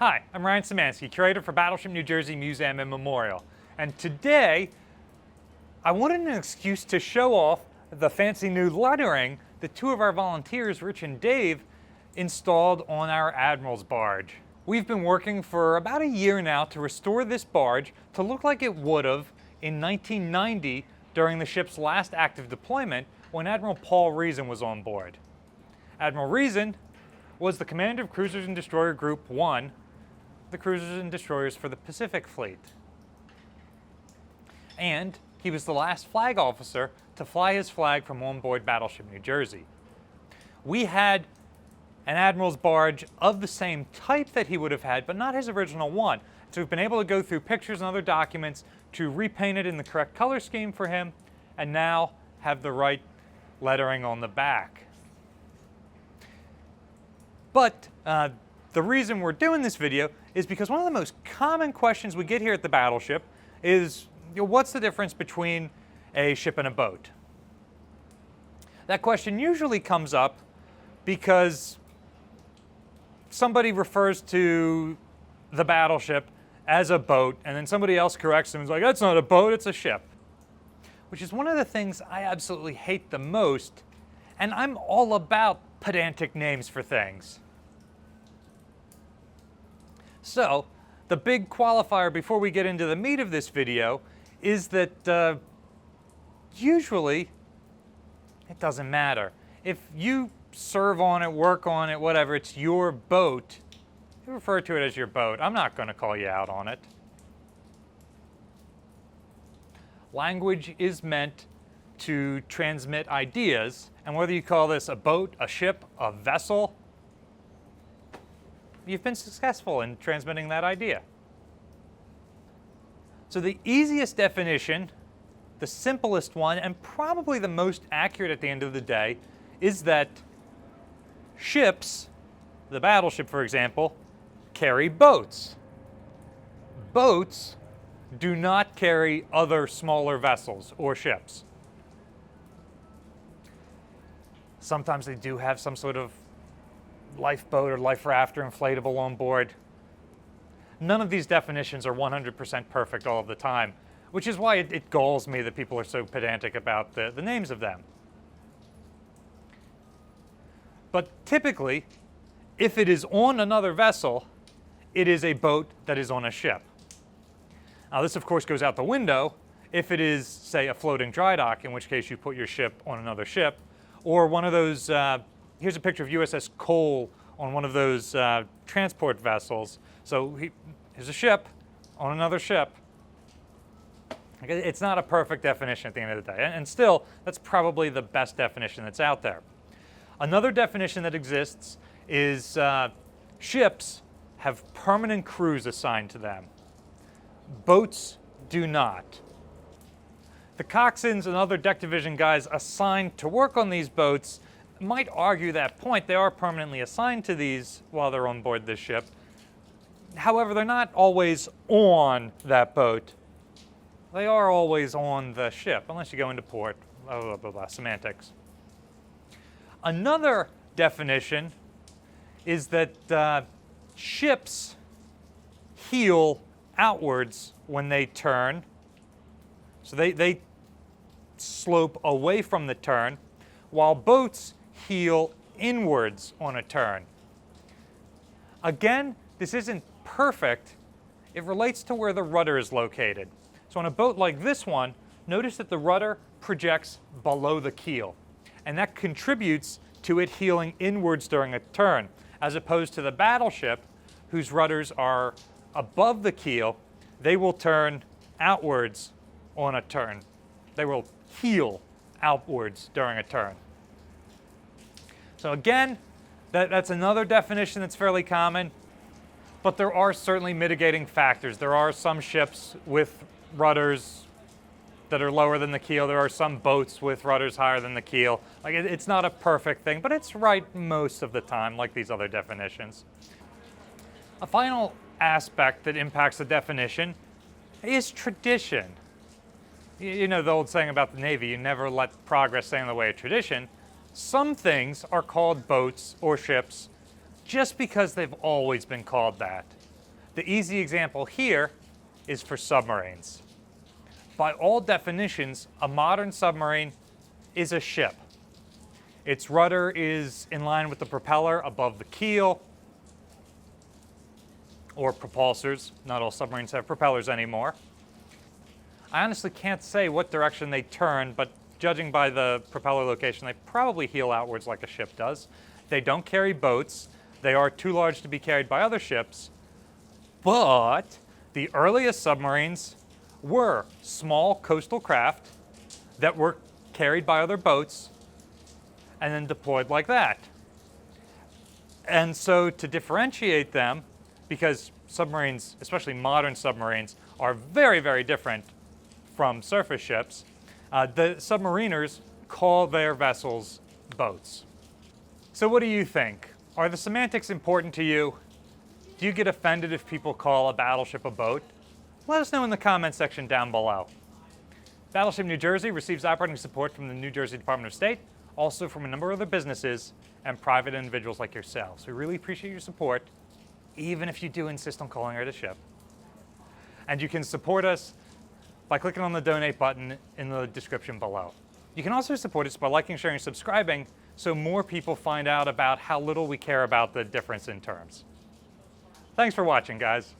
Hi, I'm Ryan Szymanski, curator for Battleship New Jersey Museum and Memorial. And today, I wanted an excuse to show off the fancy new lettering that two of our volunteers, Rich and Dave, installed on our Admiral's barge. We've been working for about a year now to restore this barge to look like it would have in 1990 during the ship's last active deployment when Admiral Paul Reason was on board. Admiral Reason was the commander of Cruisers and Destroyer Group 1, the cruisers and destroyers for the Pacific Fleet. And he was the last flag officer to fly his flag from on board Battleship New Jersey. We had an Admiral's barge of the same type that he would have had, but not his original one. So we've been able to go through pictures and other documents to repaint it in the correct color scheme for him, and now have the right lettering on the back. But the reason we're doing this video is because one of the most common questions we get here at the Battleship is, what's the difference between a ship and a boat? That question usually comes up because somebody refers to the Battleship as a boat, and then somebody else corrects them and is like, that's not a boat, it's a ship. Which is one of the things I absolutely hate the most, and I'm all about pedantic names for things. So, the big qualifier before we get into the meat of this video is that usually it doesn't matter. If you serve on it, work on it, whatever, it's your boat, you refer to it as your boat. I'm not going to call you out on it. Language is meant to transmit ideas, and whether you call this a boat, a ship, a vessel, you've been successful in transmitting that idea. So the easiest definition, the simplest one, and probably the most accurate at the end of the day, is that ships, the Battleship for example, carry boats. Boats do not carry other smaller vessels or ships. Sometimes they do have some sort of lifeboat or life raft or inflatable on board. None of these definitions are 100% perfect all of the time, which is why it galls me that people are so pedantic about the names of them. But typically, if it is on another vessel, it is a boat that is on a ship. Now this of course goes out the window if it is, say, a floating dry dock, in which case you put your ship on another ship, or one of those, here's a picture of USS Cole on one of those transport vessels. So here's a ship on another ship. It's not a perfect definition at the end of the day, and still, that's probably the best definition that's out there. Another definition that exists is ships have permanent crews assigned to them. Boats do not. The coxswains and other deck division guys assigned to work on these boats might argue that point. They are permanently assigned to these while they're on board this ship. However, they're not always on that boat. They are always on the ship, unless you go into port, blah, blah, blah, blah, semantics. Another definition is that ships heel outwards when they turn. So they slope away from the turn, while boats heel inwards on a turn. Again, this isn't perfect. It relates to where the rudder is located. So on a boat like this one, notice that the rudder projects below the keel, and that contributes to it heeling inwards during a turn, as opposed to the Battleship, whose rudders are above the keel. They will turn outwards on a turn. They will heel outwards during a turn. So again, that's another definition that's fairly common, but there are certainly mitigating factors. There are some ships with rudders that are lower than the keel. There are some boats with rudders higher than the keel. Like, it's not a perfect thing, but it's right most of the time, like these other definitions. A final aspect that impacts the definition is tradition. You know the old saying about the Navy, you never let progress stand in the way of tradition. Some things are called boats or ships just because they've always been called that. The easy example here is for submarines. By all definitions, a modern submarine is a ship. Its rudder is in line with the propeller above the keel, or propulsors. Not all submarines have propellers anymore. I honestly can't say what direction they turn, but judging by the propeller location, they probably heel outwards like a ship does. They don't carry boats. They are too large to be carried by other ships. But the earliest submarines were small coastal craft that were carried by other boats and then deployed like that. And so to differentiate them, because submarines, especially modern submarines, are very, very different from surface ships, the submariners call their vessels boats. So what do you think? Are the semantics important to you? Do you get offended if people call a battleship a boat? Let us know in the comments section down below. Battleship New Jersey receives operating support from the New Jersey Department of State, also from a number of other businesses and private individuals like yourselves. We really appreciate your support, even if you do insist on calling it a ship. And you can support us by clicking on the donate button in the description below. You can also support us by liking, sharing, and subscribing so more people find out about how little we care about the difference in terms. Thanks for watching, guys.